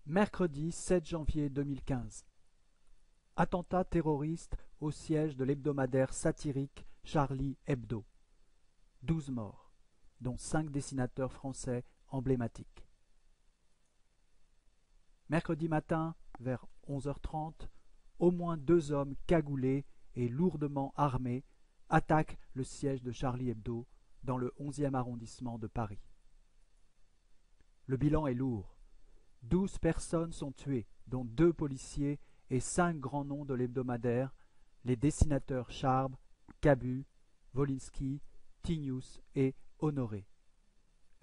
Mercredi 7 janvier 2015. Attentat terroriste au siège de l'hebdomadaire satirique Charlie Hebdo. 12 morts, dont 5 dessinateurs français emblématiques. Mercredi matin, vers 11h30, au moins 2 hommes cagoulés et lourdement armés attaquent le siège de Charlie Hebdo dans le 11e arrondissement de Paris. Le bilan est lourd. 12 personnes sont tuées, dont 2 policiers et 5 grands noms de l'hebdomadaire, les dessinateurs Charb, Cabu, Wolinski, Tinius et Honoré.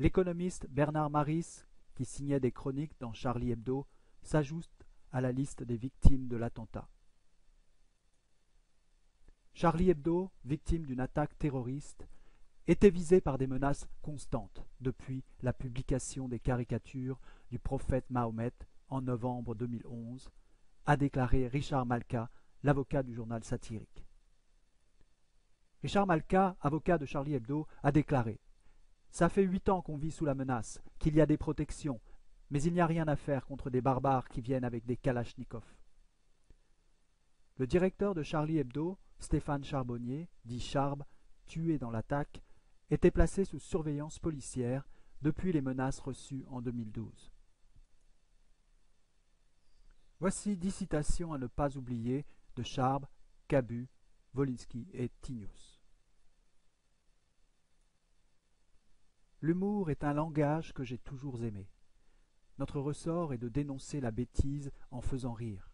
L'économiste Bernard Maris, qui signait des chroniques dans Charlie Hebdo, s'ajoute à la liste des victimes de l'attentat. Charlie Hebdo, victime d'une attaque terroriste, était visé par des menaces constantes depuis la publication des caricatures du prophète Mahomet en novembre 2011, a déclaré Richard Malka, l'avocat du journal satirique. Richard Malka, avocat de Charlie Hebdo, a déclaré « Ça fait 8 ans qu'on vit sous la menace, qu'il y a des protections, mais il n'y a rien à faire contre des barbares qui viennent avec des kalachnikovs. » Le directeur de Charlie Hebdo, Stéphane Charbonnier, dit Charb, tué dans l'attaque, était placé sous surveillance policière depuis les menaces reçues en 2012. Voici 10 citations à ne pas oublier de Charb, Cabu, Wolinski et Tinius. L'humour est un langage que j'ai toujours aimé. Notre ressort est de dénoncer la bêtise en faisant rire.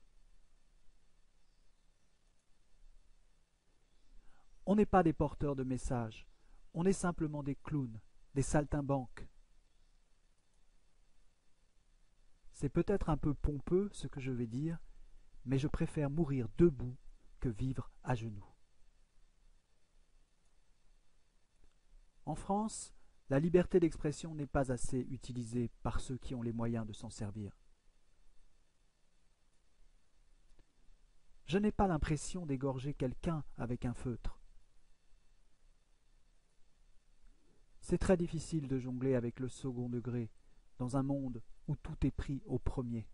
On n'est pas des porteurs de messages, on est simplement des clowns, des saltimbanques. C'est peut-être un peu pompeux ce que je vais dire, mais je préfère mourir debout que vivre à genoux. En France, la liberté d'expression n'est pas assez utilisée par ceux qui ont les moyens de s'en servir. Je n'ai pas l'impression d'égorger quelqu'un avec un feutre. C'est très difficile de jongler avec le second degré dans un monde où tout est pris au premier.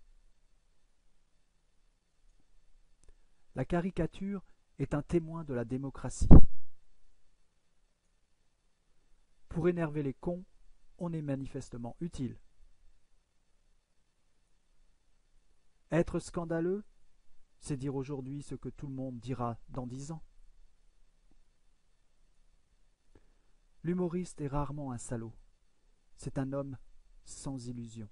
La caricature est un témoin de la démocratie. Pour énerver les cons, on est manifestement utile. Être scandaleux, c'est dire aujourd'hui ce que tout le monde dira dans 10 ans. L'humoriste est rarement un salaud. C'est un homme sans illusion.